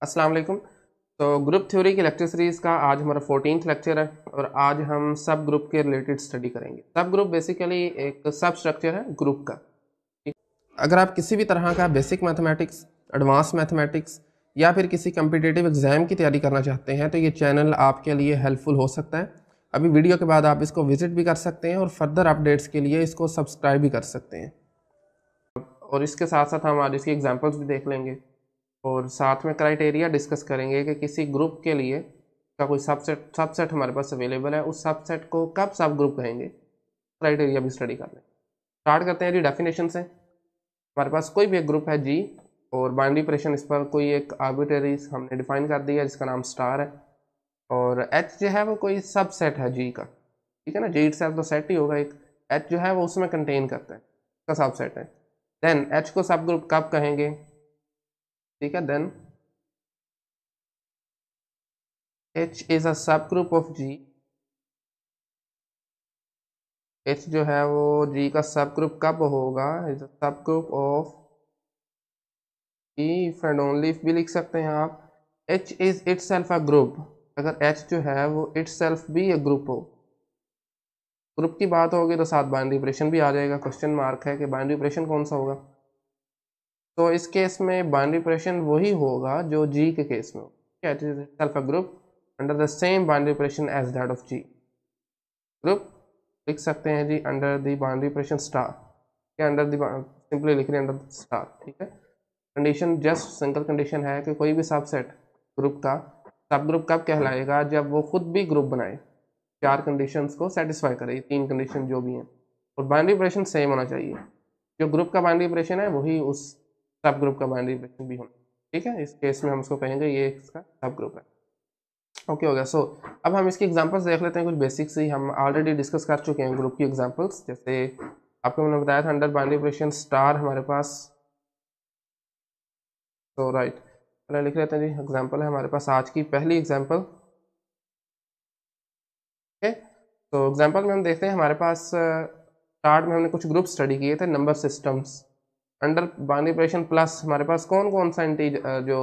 अस्सलाम वालेकुम। तो ग्रुप थ्योरी की लेक्चर सीरीज़ का आज हमारा 14th लेक्चर है और आज हम सब ग्रुप के रिलेटेड स्टडी करेंगे। सब ग्रुप बेसिकली एक सब स्ट्रक्चर है ग्रुप का। ठीक? अगर आप किसी भी तरह का बेसिक मैथमेटिक्स, एडवांस मैथमेटिक्स या फिर किसी कम्पिटिटिव एग्जाम की तैयारी करना चाहते हैं तो ये चैनल आपके लिए हेल्पफुल हो सकता है। अभी वीडियो के बाद आप इसको विजिट भी कर सकते हैं और फर्दर अपडेट्स के लिए इसको सब्सक्राइब भी कर सकते हैं। और इसके साथ साथ हम आज इसकी एग्जाम्पल्स भी देख लेंगे और साथ में क्राइटेरिया डिस्कस करेंगे कि किसी ग्रुप के लिए का कोई सबसेट हमारे पास अवेलेबल है, उस सबसेट को कब सब ग्रुप कहेंगे, क्राइटेरिया भी स्टडी कर लें। स्टार्ट करते हैं जी डेफिनेशन से। हमारे पास कोई भी एक ग्रुप है जी और बाइनरी ऑपरेशन इस पर कोई एक आर्बिट्ररी हमने डिफाइन कर दिया जिसका नाम स्टार है और एच जो है वो कोई सबसेट है जी का। ठीक है ना, जी इटसेल्फ तो सेट ही होगा एक, एच जो है वो उसमें कंटेन करता है, उसका सबसेट है। देन एच को सब ग्रुप कब कहेंगे, ठीक है। Then H is a subgroup of G। H जो है वो G का सब ग्रुप कब होगा, is a subgroup of G if and only if भी लिख सकते हैं आप। H is itself a group, अगर H जो है वो इट सेल्फ भी एक ग्रुप हो। ग्रुप की बात होगी तो साथ बाइनरी ऑपरेशन भी आ जाएगा। क्वेश्चन मार्क है कि बाइनरी ऑपरेशन कौन सा होगा। तो इस केस में बाइनरी ऑपरेशन वही होगा जो G के केस में हो। H is itself a group under the same binary operation as that of G। Group लिख सकते हैं G under the boundary operation star, क्या अंडर द सिंपली लिख रहे हैं अंडर स्टार। ठीक है। कंडीशन जस्ट सिंगल कंडीशन है कि कोई भी सबसेट ग्रुप का सब ग्रुप कब कहलाएगा, जब वो खुद भी ग्रुप बनाए, चार कंडीशंस को सेटिस्फाई करे, तीन कंडीशन जो भी हैं, और बाउंड्री ऑपरेशन सेम होना चाहिए। जो ग्रुप का बाउंड्री ऑपरेशन है वही उस सब ग्रुप का बाउंड्री ऑपरेशन भी होना। ठीक है, इस केस में हम उसको कहेंगे ये इसका सब ग्रुप है। ओके हो गया। सो अब हम इसकी एग्जांपल्स देख लेते हैं। कुछ बेसिक्स ही हम ऑलरेडी डिस्कस कर चुके हैं ग्रुप की एग्जांपल्स। जैसे आपको मैंने बताया था अंडर बाइनरी ऑपरेशन स्टार हमारे पास। तो राइट, पहले लिख लेते हैं जी। एग्जांपल है हमारे पास आज की पहली एग्जांपल। ओके, तो एग्जांपल में हम देखते हैं हमारे पास स्टार्ट में हमने कुछ ग्रुप स्टडी किए थे number systems. Under binary operation plus हमारे पास कौन कौन सा जो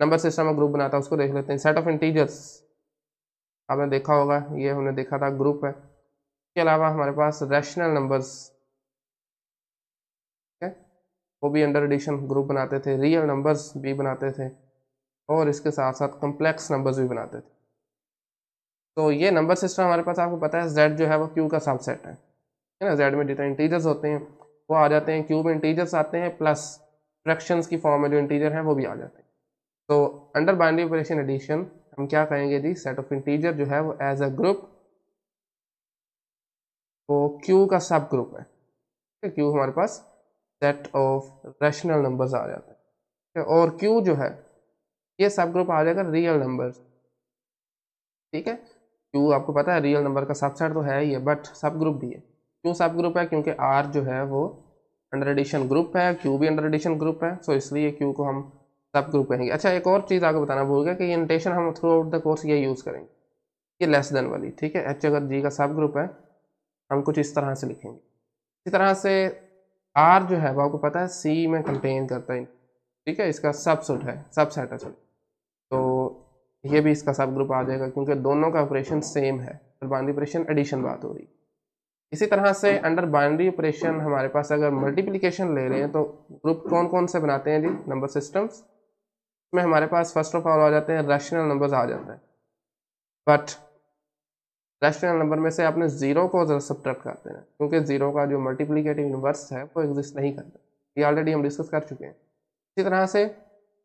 नंबर सिस्टम में ग्रुप बनाता है उसको देख लेते हैं। सेट ऑफ इंटीजर्स आपने देखा होगा, ये हमने देखा था ग्रुप है। इसके अलावा हमारे पास रैशनल नंबर्स है, वो भी अंडर एडिशन ग्रुप बनाते थे। रियल नंबर्स भी बनाते थे और इसके साथ साथ कॉम्प्लेक्स नंबर्स भी बनाते थे। तो ये नंबर सिस्टम हमारे पास आपको पता है जेड जो है वो क्यू का सबसेट है ना। जेड में जितने इंटीजर्स होते हैं वो आ जाते हैं, क्यू में इंटीजर्स आते हैं प्लस फ्रैक्शंस की फॉर्म में जो इंटीजर हैं वो भी आ जाते हैं। तो अंडर बाइनरी ऑपरेशन एडिशन हम क्या कहेंगे जी, सेट ऑफ इंटीजर जो है वो एज अ ग्रुप वो क्यू का सब ग्रुप है। क्यू हमारे पास सेट ऑफ रैशनल नंबर्स आ जाता है और क्यू जो है ये सब ग्रुप आ जाएगा रियल नंबर्स। ठीक है, क्यू आपको पता है रियल नंबर का सबसेट तो है ही है बट सब ग्रुप भी है। क्यों सब ग्रुप है, क्योंकि आर जो है वो अंडर एडिशन ग्रुप है, क्यू भी अंडर एडिशन ग्रुप है, सो इसलिए क्यू को हम सब ग्रुप कहेंगे। अच्छा, एक और चीज़ आपको बताना भूल गया कि ये नोटेशन हम थ्रू आउट द कोर्स ये यूज़ करेंगे, ये लेस देन वाली। ठीक है, एच अगर जी का सब ग्रुप है हम कुछ इस तरह से लिखेंगे। इसी तरह से आर जो है वो आपको पता है सी में कंटेन करता है। ठीक है, इसका सबसेट है, सबसेट है सॉरी। तो ये भी इसका सब ग्रुप आ जाएगा क्योंकि दोनों का ऑपरेशन सेम है। तो बाइनरी ऑपरेशन एडिशन बात हो रही। इसी तरह से अंडर बाइनरी ऑपरेशन हमारे पास अगर मल्टीप्लिकेशन ले रहे हैं तो ग्रुप कौन कौन से बनाते हैं जी नंबर सिस्टम्स में। हमारे पास फर्स्ट ऑफ ऑल आ जाते हैं रैशनल नंबर्स आ जाते हैं, बट रैशनल नंबर में से आपने जीरो को जरा सब्ट्रैक्ट करते हैं क्योंकि जीरो का जो मल्टीप्लिकेटिव इनवर्स है वो एग्जिस्ट नहीं करता। ये ऑलरेडी हम डिस्कस कर चुके हैं। इसी तरह से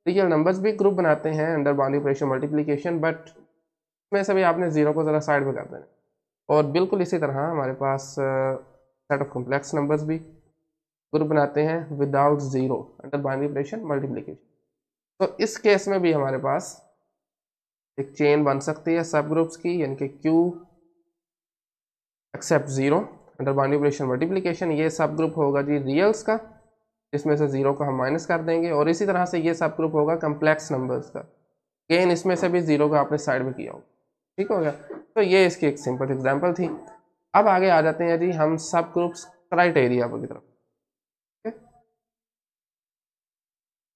रियल नंबर्स भी ग्रुप बनाते हैं under binary operation multiplication, but इसमें से भी आपने जीरो को ज़रा साइड में कर देना। और बिल्कुल इसी तरह हमारे पास सेट ऑफ कॉम्प्लेक्स नंबर्स भी ग्रुप बनाते हैं without zero under binary operation multiplication. तो इस केस में भी हमारे पास एक चेन बन सकती है सब ग्रुप्स की, यानी कि Q except zero under binary operation multiplication. ये सब ग्रुप होगा जी रियल्स का, जिसमें से जीरो को हम माइनस कर देंगे। और इसी तरह से ये सब ग्रुप होगा कम्प्लेक्स नंबर्स का, गेन इसमें से भी जीरो का आपने साइड में किया होगा। ठीक हो गया। तो ये इसकी एक सिंपल एग्जांपल थी। अब आगे आ जाते हैं जी हम सब ग्रुप्स क्राइटेरिया की तरफ।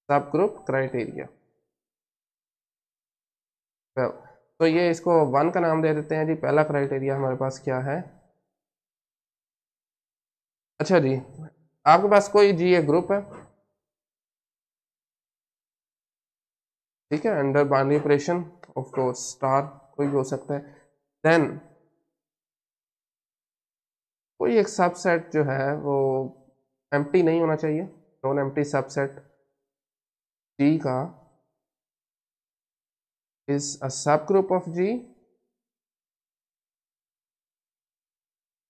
सब ग्रुप क्राइटेरिया तो ये इसको 1 का नाम दे देते हैं जी। पहला क्राइटेरिया हमारे पास क्या है? अच्छा जी, आपके पास कोई जी ए ग्रुप है, ठीक है, under binary operation, of course star कोई भी हो सकता है। देन कोई एक सबसेट जो है वो एम्प्टी नहीं होना चाहिए, नॉन एम्प्टी सबसेट जी का is a subgroup of जी।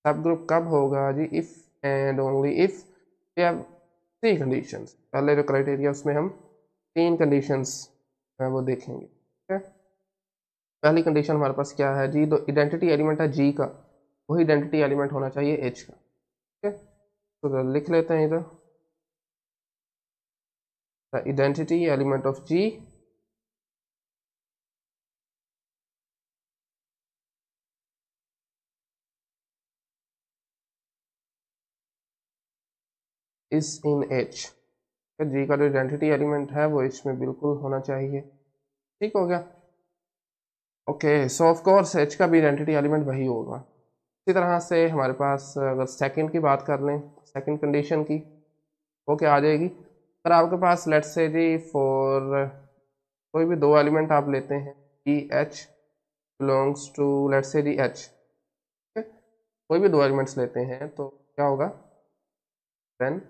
सब ग्रुप कब होगा G? If and only if we have 3 conditions. पहले जो क्राइटेरिया उसमें हम 3 कंडीशंस वो देखेंगे, ठीक है। पहली कंडीशन हमारे पास क्या है जी? तो इडेंटिटी एलिमेंट है जी का, वही आइडेंटिटी एलिमेंट होना चाहिए एच का, ठीक है। तो लिख लेते हैं इधर, the identity element of G is in H. G का जो आइडेंटिटी एलिमेंट है वो एच में बिल्कुल होना चाहिए, ठीक हो गया। Okay, so of course H का भी आइडेंटिटी एलिमेंट वही होगा। इसी तरह से हमारे पास अगर सेकंड की बात कर लें, सेकंड कंडीशन की, वो क्या आ जाएगी? अगर आपके पास लेट्स से जी फॉर कोई भी 2 एलिमेंट आप लेते हैं, e H belongs to let's say G H, कोई भी 2 एलिमेंट्स लेते हैं तो क्या होगा? देन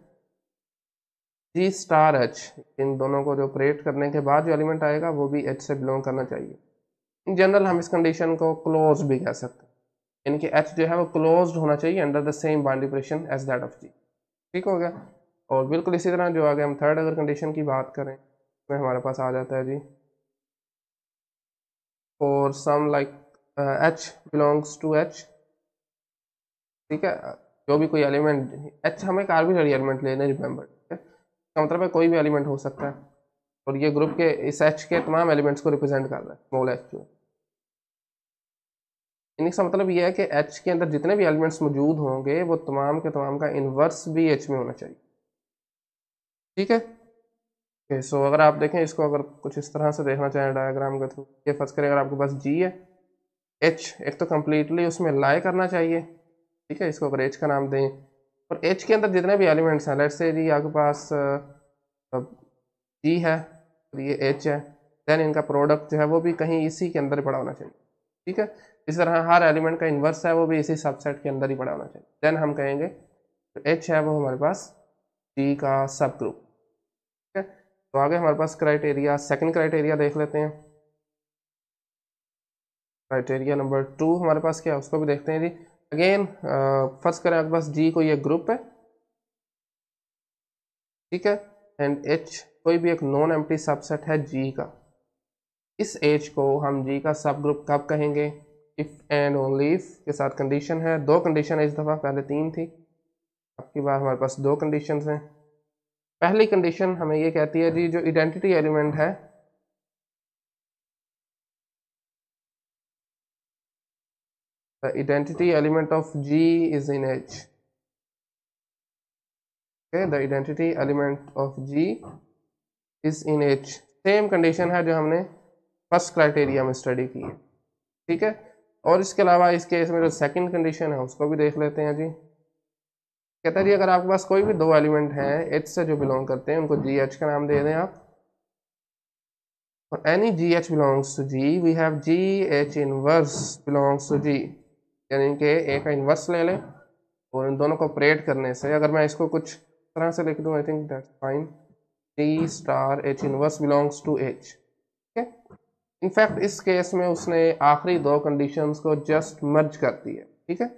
जी स्टार एच, इन दोनों को जो ऑपरेट करने के बाद जो एलिमेंट आएगा वो भी एच से बिलोंग करना चाहिए। इन जनरल हम इस कंडीशन को क्लोज भी कह सकते हैं, यानी कि एच जो है वो क्लोज्ड होना चाहिए under the same boundary operation as that of G, ठीक हो गया। और बिल्कुल इसी तरह जो आगे हम थर्ड अगर कंडीशन की बात करें, उसमें हमारे पास आ जाता है G for some like H belongs to H, ठीक है। जो भी कोई एलिमेंट एच, हम एक आर्बिट्ररी एलिमेंट लेने, रिमेंबर, ठीक है, इसका मतलब है कोई भी एलिमेंट हो सकता है, और ये ग्रुप के इस एच के तमाम एलिमेंट्स को रिप्रेजेंट कर रहा है, स्मॉल एच जो है। इसका मतलब ये है कि एच के अंदर जितने भी एलिमेंट्स मौजूद होंगे वो तमाम के तमाम का इन्वर्स भी एच में होना चाहिए, ठीक है। ओके, सो अगर आप देखें इसको, अगर कुछ इस तरह से देखना चाहें डायग्राम के थ्रू, ये फर्ज करें अगर आपके पास जी है, एच एक तो कम्प्लीटली उसमें लाई करना चाहिए, ठीक है, इसको अगर एच का नाम दें, और एच के अंदर जितने भी एलिमेंट्स हैं, लेट्स से जी आपके पास जी है और ये एच है, देन इनका प्रोडक्ट जो है वो भी कहीं इसी के अंदर ही पड़ा होना चाहिए, ठीक है। इस तरह हर एलिमेंट का इन्वर्स है वो भी इसी सबसेट के अंदर ही पड़ा होना चाहिए, देन हम कहेंगे तो एच है वो हमारे पास जी का सब ग्रुप, ठीक है। तो आगे हमारे पास क्राइटेरिया, सेकंड क्राइटेरिया देख लेते हैं। क्राइटेरिया नंबर 2 हमारे पास क्या है उसको भी देखते हैं जी। अगेन फर्स्ट करें आपके पास जी कोई एक ग्रुप है, ठीक है, एंड एच कोई भी एक नॉन एम्प्टी सबसेट है जी का। इस एच को हम जी का सब ग्रुप कब कहेंगे? इफ एंड ओनली इफ के साथ कंडीशन है, 2 कंडीशन है इस दफ़ा, पहले 3 थी, आपकी बार हमारे पास 2 कंडीशन हैं। पहली कंडीशन हमें ये कहती है जी जो आइडेंटिटी एलिमेंट है the identity element of G is in H, okay, the identity element of G is in H. Same condition है जो हमने फर्स्ट क्राइटेरिया में स्टडी की है, ठीक है। और इसके अलावा इस केस में जो सेकंड कंडीशन है उसको भी देख लेते हैं जी। कहता है जी अगर आपके पास कोई भी 2 एलिमेंट हैं एच से जो बिलोंग करते हैं उनको जी एच का नाम दे दें आप, और any G H belongs to G we have G H inverse belongs to G, यानी कि ए का इन्वर्स ले लें और इन दोनों को ऑपरेट करने से अगर मैं इसको कुछ तरह से लिख दूं, I think that's fine, G star H inverse belongs to H, ठीक है। इनफैक्ट इस केस में उसने आखिरी 2 कंडीशंस को जस्ट मर्ज कर दी है, ठीक है,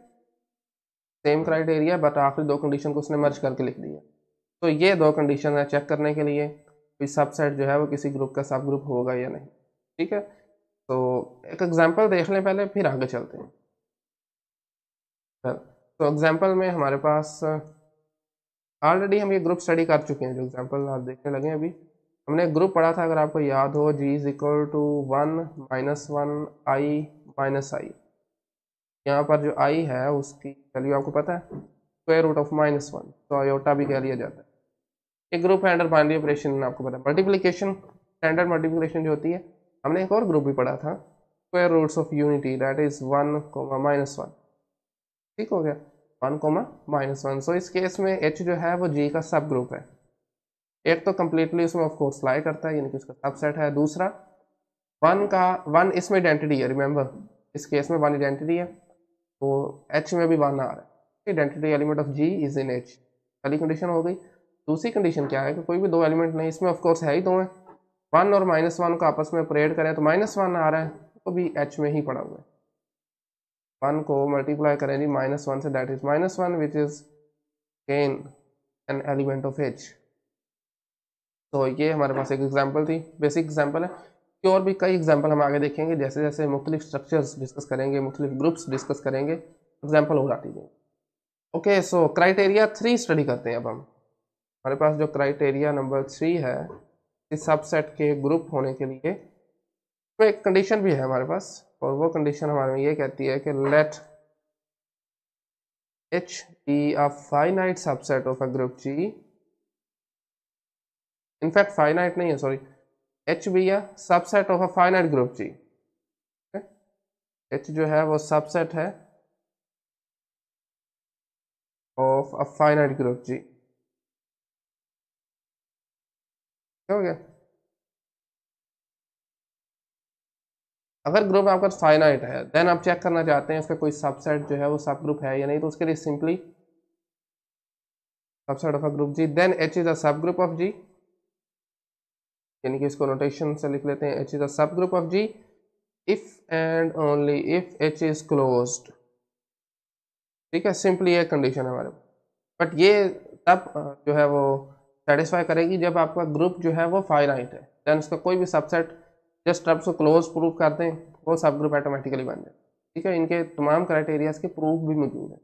सेम क्राइटेरिया बट आखिरी 2 कंडीशन को उसने मर्ज करके लिख दिया। तो ये 2 कंडीशन है चेक करने के लिए कोई सबसेट जो है वो किसी ग्रुप का सब ग्रुप होगा या नहीं, ठीक है। तो एक एग्जांपल देख लें पहले, फिर आगे चलते हैं। तो एग्जांपल में हमारे पास ऑलरेडी हम ये ग्रुप स्टडी कर चुके हैं, जो एग्जांपल आप देखने लगे अभी, हमने एक ग्रुप पढ़ा था अगर आपको याद हो, G is equal to 1 -1 I minus I. यहाँ पर जो आई है उसकी वैल्यू आपको पता है स्क्वायर रूट ऑफ -1, तो आयोटा भी कह लिया जाता है। एक ग्रुप है अंडर बाइनरी ऑपरेशन, आपको पता है मल्टीप्लिकेशन, स्टैंडर्ड मल्टीप्लिकेशन जो होती है हमने एक और ग्रुप भी पढ़ा था, square roots of unity, that is 1, -1। ठीक हो गया, 1, -1। सो इस केस में H जो है वो G का सब ग्रुप है। एक तो कंप्लीटली उसमें ऑफ कोर्स लाई करता है, यानी कि उसका सबसेट है। दूसरा 1 इसमें आइडेंटिटी है, रिमेंबर इस केस में 1 आइडेंटिटी है, तो H में भी 1 आ रहा है। Identity element of G is in H, पहली कंडीशन हो गई। दूसरी कंडीशन क्या है कि कोई भी दो एलिमेंट नहीं, इसमें ऑफ कोर्स है ही दो हैं, 1 और -1 को आपस में ऑपरेट करें तो -1 आ रहा है, तो भी H में ही पड़ा हुआ है। 1 को मल्टीप्लाई करें जी -1 से, that is -1 which is again an element of H। तो ये हमारे पास एक एग्जांपल थी, बेसिक एग्जांपल है कि और भी कई एग्जांपल हम आगे देखेंगे, जैसे जैसे मुख्तलिफ स्ट्रक्चर्स डिस्कस करेंगे, मुख्तलिफ ग्रुप्स डिस्कस करेंगे, एग्जांपल और आती जाएंगे। ओके, सो क्राइटेरिया 3 स्टडी करते हैं अब हम। हमारे पास जो क्राइटेरिया नंबर 3 है इस सबसेट के ग्रुप होने के लिए, तो एक कंडीशन भी है हमारे पास, और वो कंडीशन हमारे में ये कहती है कि let H be a finite subset of a group G, in fact finite नहीं है, sorry, H be a subset of a finite group G। H जो है वो सबसेट है of a finite group G। हो गया, अगर ग्रुप आपका फाइनाइट है देन आप चेक करना चाहते हैं उसका कोई सबसेट जो है वो सब ग्रुप है या नहीं, तो उसके लिए simply subset of a group G, then H is a subgroup of G, यानी कि इसको नोटेशन से लिख लेते हैं, H is a subgroup of G if and only if H is closed. ठीक है, सिंपली ये कंडीशन है हमारे, बट ये तब जो है वो सेटिस्फाई करेगी जब आपका ग्रुप जो है वो फाइनाइट है, देन उसका कोई भी सबसेट जस्ट आप उसको क्लोज प्रूव कर दें वो सब ग्रुप ऑटोमेटिकली बन जाए। ठीक है, इनके तमाम क्राइटेरियाज के प्रूफ भी मौजूद हैं,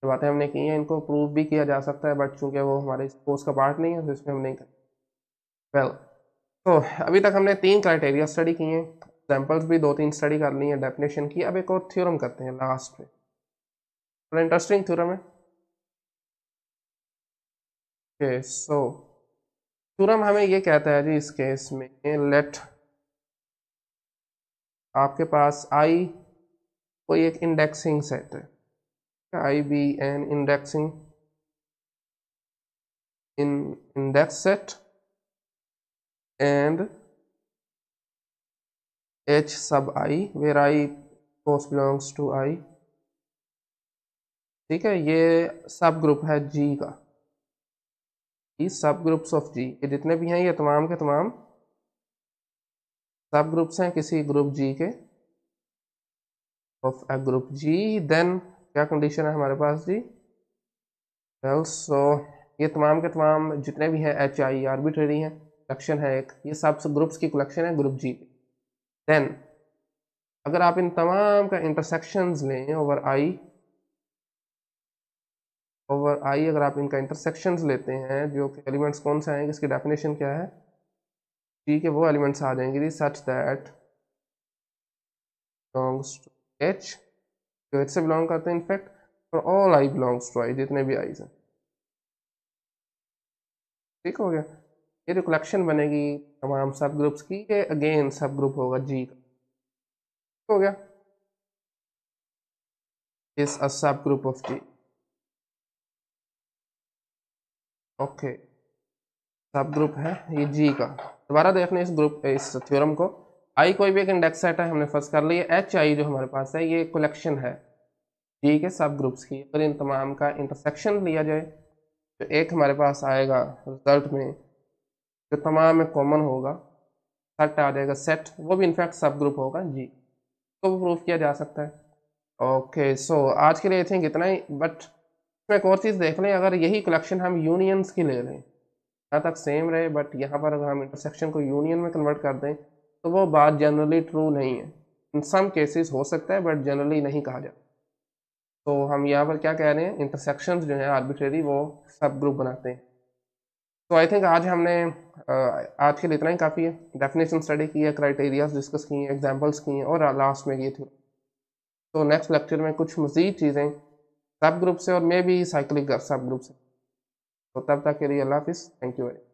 जो बातें हमने की हैं इनको प्रूव भी किया जा सकता है, बट चूंकि वो हमारे कोर्स का पार्ट नहीं है तो इसमें हम नहीं करें। वेल, तो अभी तक हमने 3 क्राइटेरिया स्टडी किए हैं, एग्जाम्पल्स भी 2-3 स्टडी कर ली है, डेफिनेशन की। अब एक और थ्योरम करते हैं लास्ट में, बड़ा इंटरेस्टिंग थ्योरम है। ओके, सो थ्योरम हमें ये कहता है जी इस केस में, लेट आपके पास आई कोई एक इंडेक्सिंग सेट है, I B N indexing in index set and H sub I where I course belongs to I। ठीक है, ये सब ग्रुप है G का, ये सब ग्रुप्स ऑफ G, ये जितने भी हैं ये तमाम के तमाम सब ग्रुप्स हैं किसी ग्रुप G के, of a group G। Then क्या कंडीशन है हमारे पास जी, वेल सो ये तमाम के तमाम जितने भी हैं H I आर्बिट्रेरी हैं, कलेक्शन है एक, ये सब ग्रुप्स की कलेक्शन है ग्रुप G। देन अगर आप इन तमाम का इंटरसेक्शंस लें ओवर I, अगर आप इनका इंटरसेक्शंस लेते हैं, जो कि एलिमेंट्स कौन से आएंगे, इसकी डेफिनेशन क्या है, G के वो एलिमेंट्स आ जाएंगे such that belongs to H, जो H से बिलोंग करते हैं इनफैक्ट, और all I belongs to I, जितने भी I's हैं। ठीक हो गया, ये जो कलेक्शन बनेगी तमाम सब ग्रुप्स की, ये अगेन सब ग्रुप होगा G का। हो गया, is a subgroup of G। Okay, सब ग्रुप है ये G का। दोबारा देखने इस ग्रुप इस थ्योरम को, I कोई भी एक इंडेक्स सेट है, हमने फर्स्ट कर लिया, H I जो हमारे पास है ये कलेक्शन है G के सब ग्रुप्स की। अगर इन तमाम का इंटरसेक्शन लिया जाए तो एक हमारे पास आएगा रिजल्ट में जो तमाम में कॉमन होगा, सेट आ जाएगा सेट, वो भी इनफैक्ट सब ग्रुप होगा G, तो प्रूफ किया जा सकता है। ओके, सो आज के लिए आई थिंक इतना ही, बट इसमें एक और चीज़ देख लें, अगर यही कलेक्शन हम यूनियंस की ले लें, यहाँ तक सेम रहे, बट यहाँ पर अगर हम इंटरसेक्शन को यूनियन में कन्वर्ट कर दें तो वो बात जनरली ट्रू नहीं है। इन सम केसेस हो सकता है बट जनरली नहीं कहा जाता। तो हम यहाँ पर क्या कह रहे हैं, इंटरसेक्शंस जो है आर्बिट्रेरी वो सब ग्रुप बनाते हैं। तो आई थिंक आज हमने आज के लिए इतना ही काफ़ी है, डेफिनेशन स्टडी की है, क्राइटेरियाज डिस्कस किए हैं, एग्जांपल्स किए हैं, और लास्ट में ये थी। तो नेक्स्ट लेक्चर में कुछ मज़ीद चीज़ें सब ग्रुप से और मे बी साइक्लिक सब ग्रुप से। तो तब तक के लिए अल्लाह हाफिज़, थैंक यू वेरी मच।